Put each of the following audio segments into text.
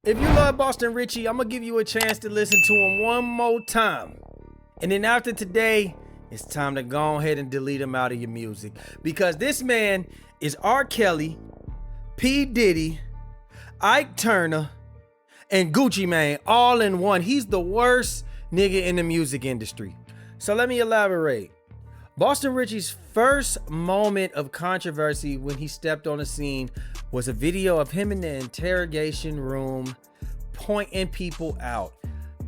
If you love Boston Richey, I'm gonna give you a chance to listen to him one more time. And then after today, it's time to go ahead and delete him out of your music. Because this man is R. Kelly, P. Diddy, Ike Turner, and Gucci Mane all in one. He's the worst nigga in the music industry. So let me elaborate. Boston Richey's first moment of controversy when he stepped on the scene was a video of him in the interrogation room pointing people out,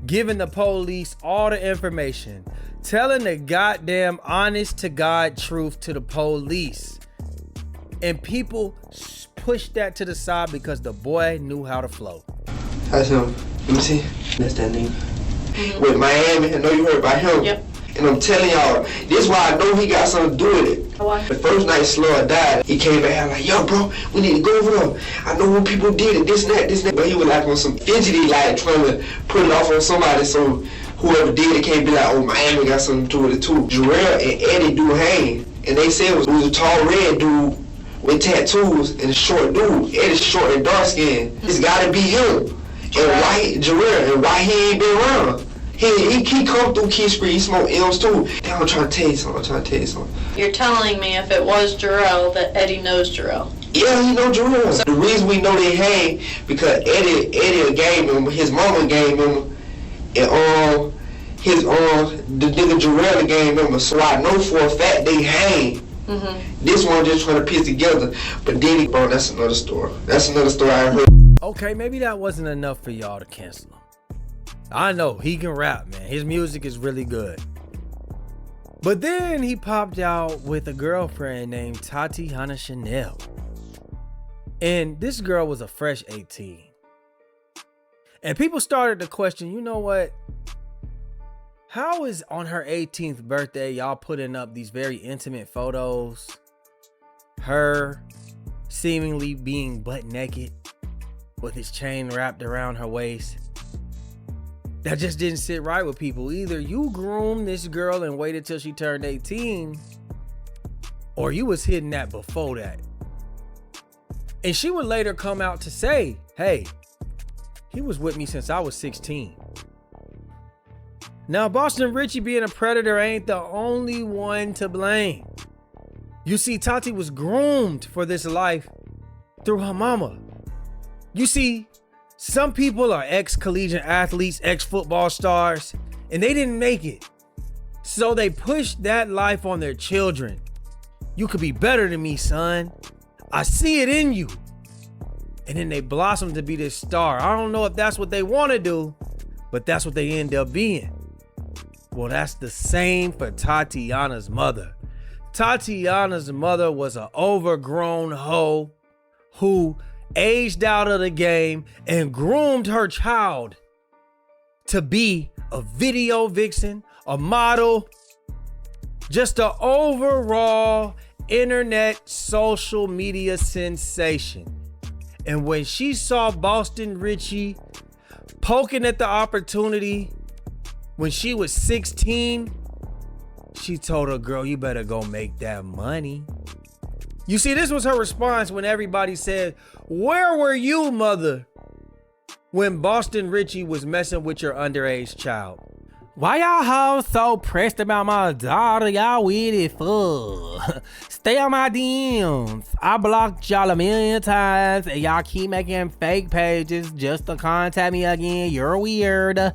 giving the police all the information, telling the goddamn honest to God truth to the police. And people pushed that to the side because the boy knew how to flow. That's him. Let me see. That's that nigga. With Miami, I know you heard about him. Yep. And I'm telling y'all, this is why I know he got something to do with it. Why? The first night Slug died, he came back like, yo, bro, we need to go over there. I know when people did it, this and that. But he was like on some fidgety, like trying to put it off on somebody so whoever did it can't be like, oh, Miami got something to do with it too. Jarrell and Eddie do hang. And they said it was a tall red dude with tattoos and a short dude. Eddie's short and dark skinned. It's gotta be him. And why Jarrell, and why he ain't been around? He come through Key Street, he smoke M's too. Damn, I'm trying to tell you something. You're telling me if it was Jarrell that Eddie knows Jarrell. Yeah, he know Jarrell. So the reason we know they hang because Eddie gave him, his mama gave him, and the nigga Jarrell gave him. So I know for a fact they hang. This one just trying to piece together, but Diddy, bro, that's another story. That's another story I heard. Okay, maybe that wasn't enough for y'all to cancel him. I know, he can rap, man. His music is really good. But then he popped out with a girlfriend named Tatiana Chanel. And this girl was a fresh 18. And people started to question, you know what? How is on her 18th birthday, y'all putting up these very intimate photos? Her seemingly being butt naked with his chain wrapped around her waist. That just didn't sit right with people. Either you groomed this girl and waited till she turned 18, or you was hidden that before that. And she would later come out to say, hey, he was with me since I was 16. Now, Boston Richey being a predator ain't the only one to blame. You see, Tati was groomed for this life through her mama. You see, some people are ex-collegiate athletes, ex-football stars, and they didn't make it. So they pushed that life on their children. You could be better than me, son. I see it in you. And then they blossom to be this star. I don't know if that's what they want to do, but that's what they end up being. Well, that's the same for Tatiana's mother. Tatiana's mother was an overgrown hoe who aged out of the game and groomed her child to be a video vixen, a model, just an overall internet social media sensation. And when she saw Boston Richey poking at the opportunity when she was 16, she told her, girl, you better go make that money. You see, this was her response when everybody said, where were you, mother, when Boston Richey was messing with your underage child? Why y'all hoes so pressed about my daughter? Y'all with it for? Stay on my DMs. I blocked y'all a million times and y'all keep making fake pages just to contact me again. You're weird.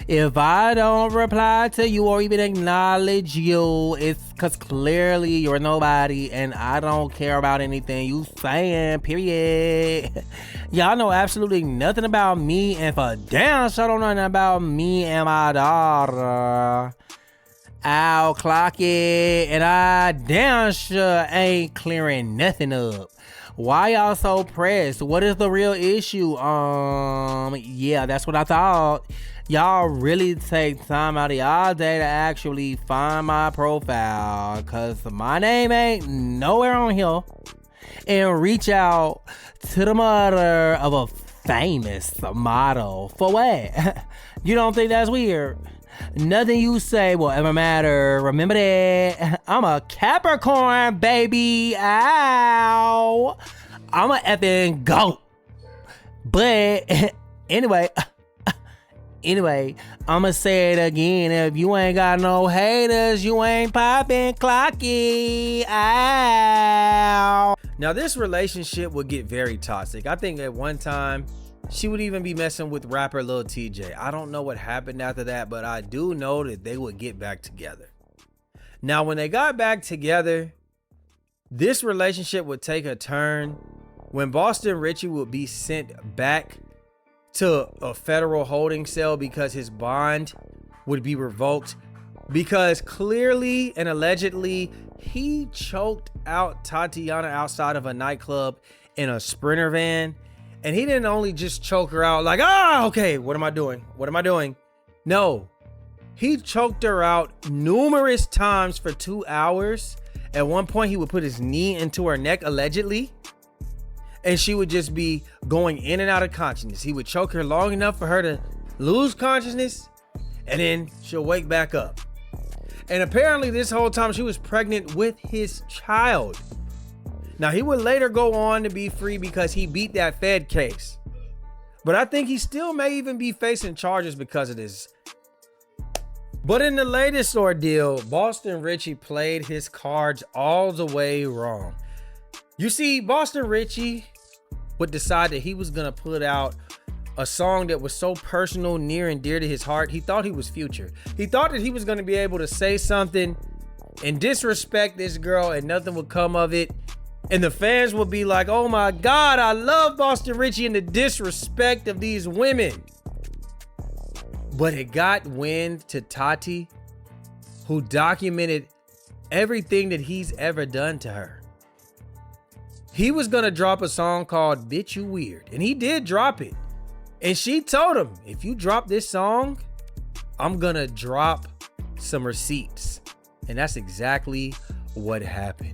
If I don't reply to you or even acknowledge you, it's because clearly you're nobody and I don't care about anything you saying, period. Y'all know absolutely nothing about me, and for damn sure don't know nothing about me and my daughter. I'll clock it, and I damn sure ain't clearing nothing up. Why y'all so pressed? What is the real issue? Yeah, that's what I thought. Y'all really take time out of y'all day to actually find my profile, cause my name ain't nowhere on here, and reach out to the mother of a famous model. For what? You don't think that's weird? Nothing you say will ever matter. Remember that. I'm a Capricorn, baby. Ow. I'm a effing goat. But Anyway, I'ma say it again. If you ain't got no haters, you ain't popping clocky. Ow. Now, this relationship would get very toxic. I think at one time, she would even be messing with rapper Lil TJ. I don't know what happened after that, but I do know that they would get back together. Now, when they got back together, this relationship would take a turn when Boston Richey would be sent back to a federal holding cell because his bond would be revoked, because clearly and allegedly he choked out Tatiana outside of a nightclub in a Sprinter van. And he didn't only just choke her out like, okay, what am I doing? No, he choked her out numerous times for 2 hours. At one point, he would put his knee into her neck, allegedly, and she would just be going in and out of consciousness. He would choke her long enough for her to lose consciousness, and then she'll wake back up. And apparently this whole time she was pregnant with his child. Now, he would later go on to be free because he beat that Fed case. But I think he still may even be facing charges because of this. But in the latest ordeal, Boston Richey played his cards all the way wrong. You see, Boston Richey would decide that he was going to put out a song that was so personal, near and dear to his heart. He thought he was Future. He thought that he was going to be able to say something and disrespect this girl and nothing would come of it. And the fans will be like, oh my God, I love Boston Richey and the disrespect of these women. But it got wind to Tati, who documented everything that he's ever done to her. He was gonna drop a song called Bitch You Weird, and he did drop it. And she told him, if you drop this song, I'm gonna drop some receipts. And that's exactly what happened.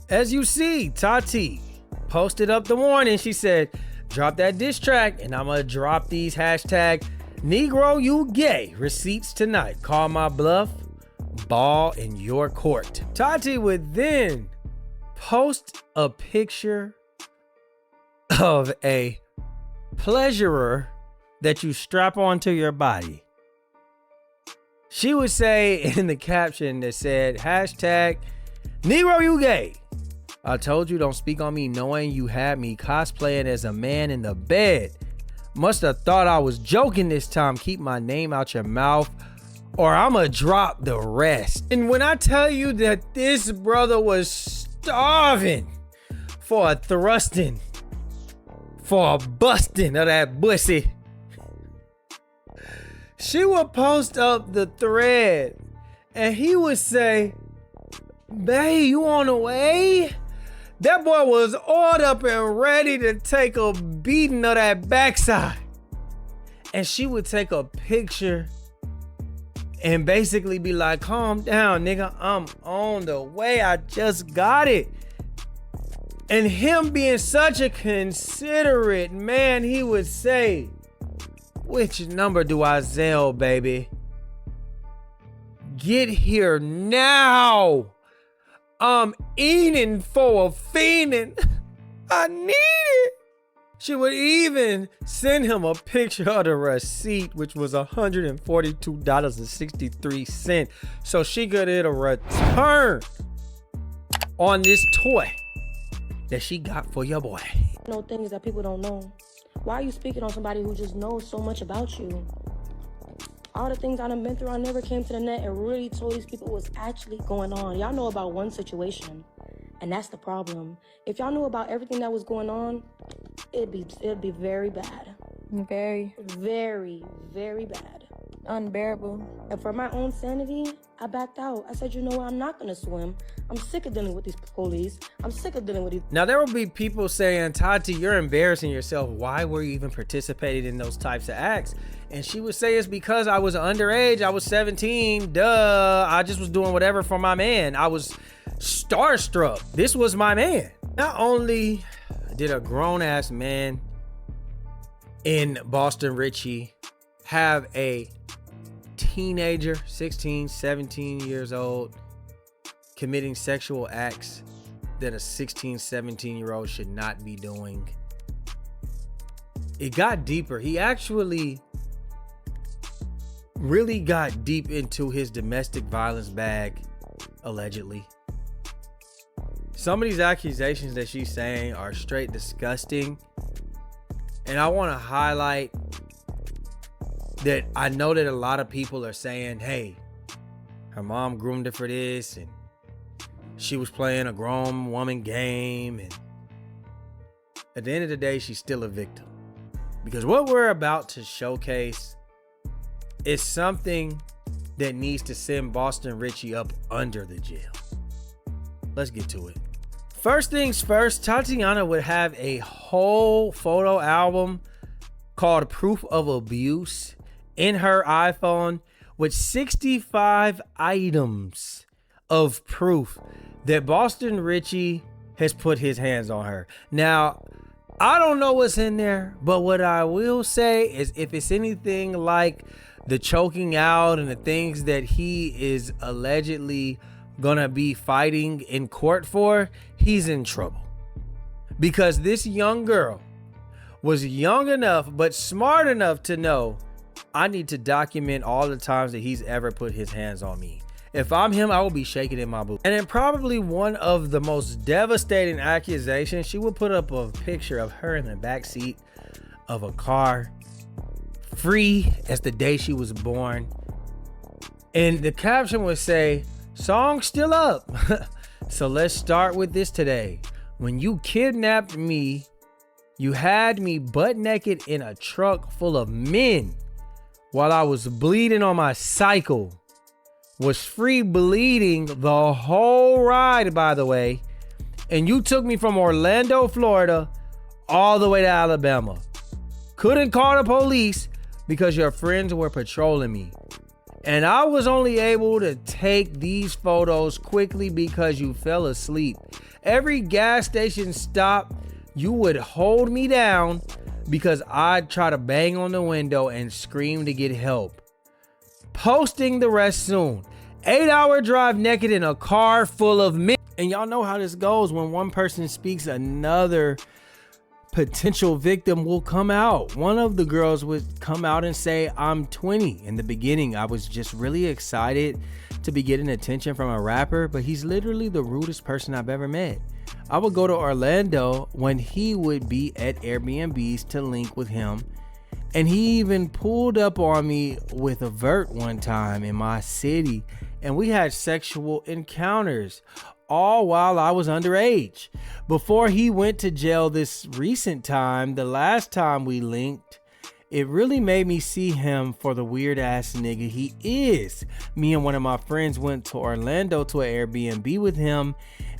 As you see, Tati posted up the warning. She said, drop that diss track and I'm gonna drop these hashtag Negro you gay receipts tonight. Call my bluff, ball in your court. Tati would then post a picture of a pleasurer that you strap onto your body. She would say in the caption that said, hashtag Negro you gay. I told you don't speak on me knowing you had me cosplaying as a man in the bed. Must have thought I was joking this time. Keep my name out your mouth or I'ma drop the rest. And when I tell you that this brother was starving for a thrusting, for a busting of that pussy, she would post up the thread and he would say, babe, you on the way? That boy was oiled up and ready to take a beating of that backside. And she would take a picture and basically be like, calm down, nigga. I'm on the way. I just got it. And him being such a considerate man, he would say, which number do I Zelle, baby? Get here now. I'm eating for a fiending. I need it. She would even send him a picture of the receipt, which was $142.63. So she could get a return on this toy that she got for your boy. No things that people don't know. Why are you speaking on somebody who just knows so much about you? All the things I done been through, I never came to the net and really told these people what's actually going on. Y'all know about one situation, and that's the problem. If y'all knew about everything that was going on, it'd be very bad. Very. Very, very bad. Unbearable. And for my own sanity, I backed out. I said, you know what, I'm not gonna swim. I'm sick of dealing with these police. I'm sick of dealing with these. Now, there will be people saying, Tati, you're embarrassing yourself. Why were you even participating in those types of acts? And she would say it's because I was underage. I was 17. Duh. I just was doing whatever for my man. I was starstruck. This was my man. Not only did a grown-ass man in Boston Richey have a teenager, 16, 17 years old, committing sexual acts that a 16, 17-year-old should not be doing. it got deeper. He actually really got deep into his domestic violence bag, allegedly. Some of these accusations that she's saying are straight disgusting. And I want to highlight that I know that a lot of people are saying, hey, her mom groomed her for this, and she was playing a grown woman game, and at the end of the day, she's still a victim. Because what we're about to showcase is something that needs to send Boston Richey up under the jail. Let's get to it. First things first, Tatiana would have a whole photo album called Proof of Abuse in her iPhone with 65 items of proof that Boston Richey has put his hands on her. Now, I don't know what's in there, but what I will say is if it's anything like the choking out and the things that he is allegedly gonna be fighting in court for, he's in trouble. Because this young girl was young enough but smart enough to know, I need to document all the times that he's ever put his hands on me. If I'm him, I will be shaking in my boots. And then probably one of the most devastating accusations, she would put up a picture of her in the backseat of a car, free as the day she was born. And the caption would say, "Song still up." So let's start with this today. When you kidnapped me, you had me butt naked in a truck full of men while I was bleeding on my cycle. Was free bleeding the whole ride, by the way. And you took me from Orlando, Florida, all the way to Alabama. Couldn't call the police because your friends were patrolling me. And I was only able to take these photos quickly because you fell asleep. Every gas station stop, you would hold me down because I'd try to bang on the window and scream to get help. Posting the rest soon. 8-hour drive naked in a car full of men. And y'all know how this goes. When one person speaks, another potential victim will come out. One of the girls would come out and say, I'm 20. In the beginning, I was just really excited to be getting attention from a rapper, but he's literally the rudest person I've ever met. I would go to Orlando when he would be at Airbnbs to link with him. And he even pulled up on me with a vert one time in my city. And we had sexual encounters, all while I was underage. Before he went to jail this recent time, the last time we linked, it really made me see him for the weird ass nigga he is. Me and one of my friends went to Orlando to an Airbnb with him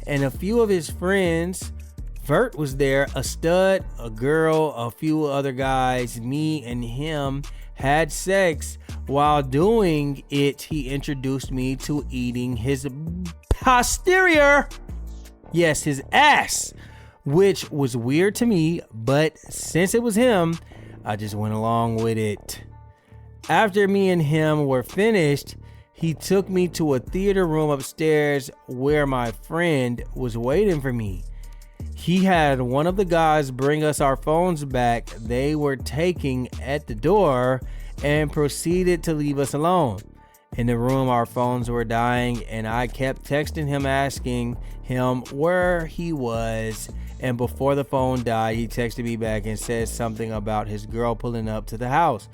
and a few of his friends. Vert was there, a stud, a girl, a few other guys. Me and him had sex. While doing it, he introduced me to eating his posterior. Yes, his ass, which was weird to me, but since it was him, I just went along with it. After me and him were finished, he took me to a theater room upstairs where my friend was waiting for me. He had one of the guys bring us our phones back they were taking at the door and proceeded to leave us alone. In the room, our phones were dying and I kept texting him asking him where he was. And before the phone died, he texted me back and said something about his girl pulling up to the house.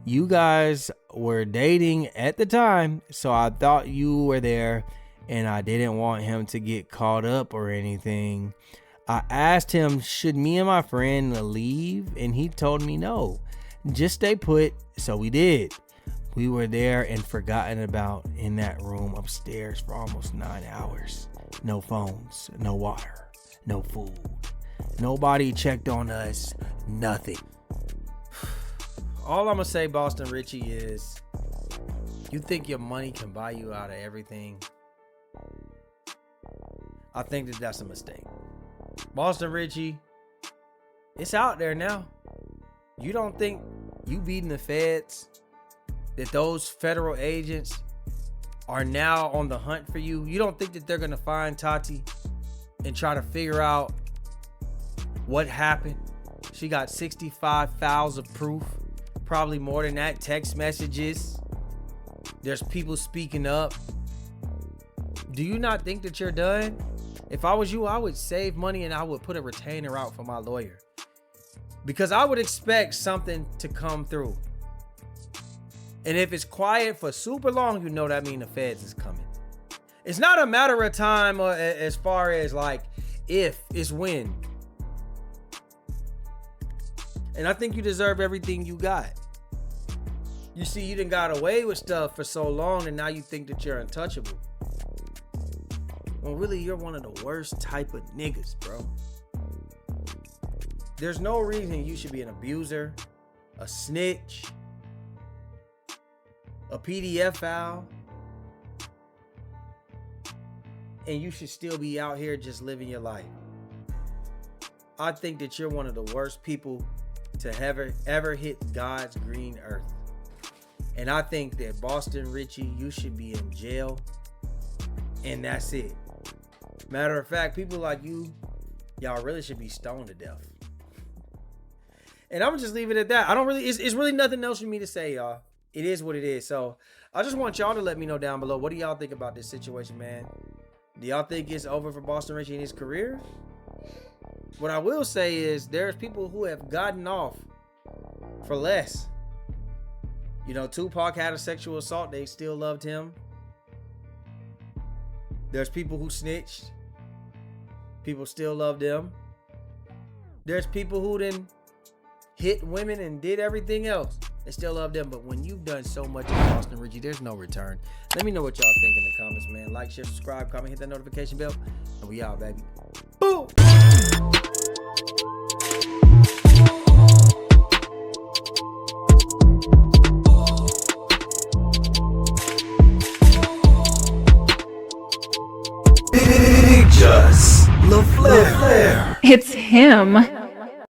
You guys were dating at the time, so I thought you were there and I didn't want him to get caught up or anything. I asked him, should me and my friend leave? And he told me no, just stay put. So we did. We were there and forgotten about in that room upstairs for almost 9 hours. No phones, no water, no food. Nobody checked on us, nothing. All I'm gonna say, Boston Richey, is you think your money can buy you out of everything? I think that that's a mistake. Boston Richey, it's out there now. You don't think you beating the feds, that those federal agents are now on the hunt for you? You don't think that they're gonna find Tati and try to figure out what happened? She got 65 files of proof. Probably more than that. Text messages. There's people speaking up. Do you not think that you're done? If I was you, I would save money and I would put a retainer out for my lawyer. Because I would expect something to come through. And if it's quiet for super long, you know that means the feds is coming. It's not a matter of time as far as like if, it's when. And I think you deserve everything you got. You see, you done got away with stuff for so long and now you think that you're untouchable. Well, really, you're one of the worst type of niggas, bro. There's no reason you should be an abuser, a snitch, a PDF file, and you should still be out here just living your life. I think that you're one of the worst people to ever hit God's green earth. And I think that Boston Richey, you should be in jail, and that's it. Matter of fact, people like you, y'all really should be stoned to death. And I'm gonna just leave it at that. It's really nothing else for me to say, y'all. It is what it is. So I just want y'all to let me know down below. What do y'all think about this situation, man? Do y'all think it's over for Boston Richey in his career? What I will say is there's people who have gotten off for less. You know, Tupac had a sexual assault. They still loved him. There's people who snitched. People still love them. There's people who didn't hit women and did everything else. They still love them. But when you've done so much in Boston Richey, there's no return. Let me know what y'all think in the comments, man. Like, share, subscribe, comment, hit that notification bell. And we out, baby. Boom! Just LaFleur. It's him.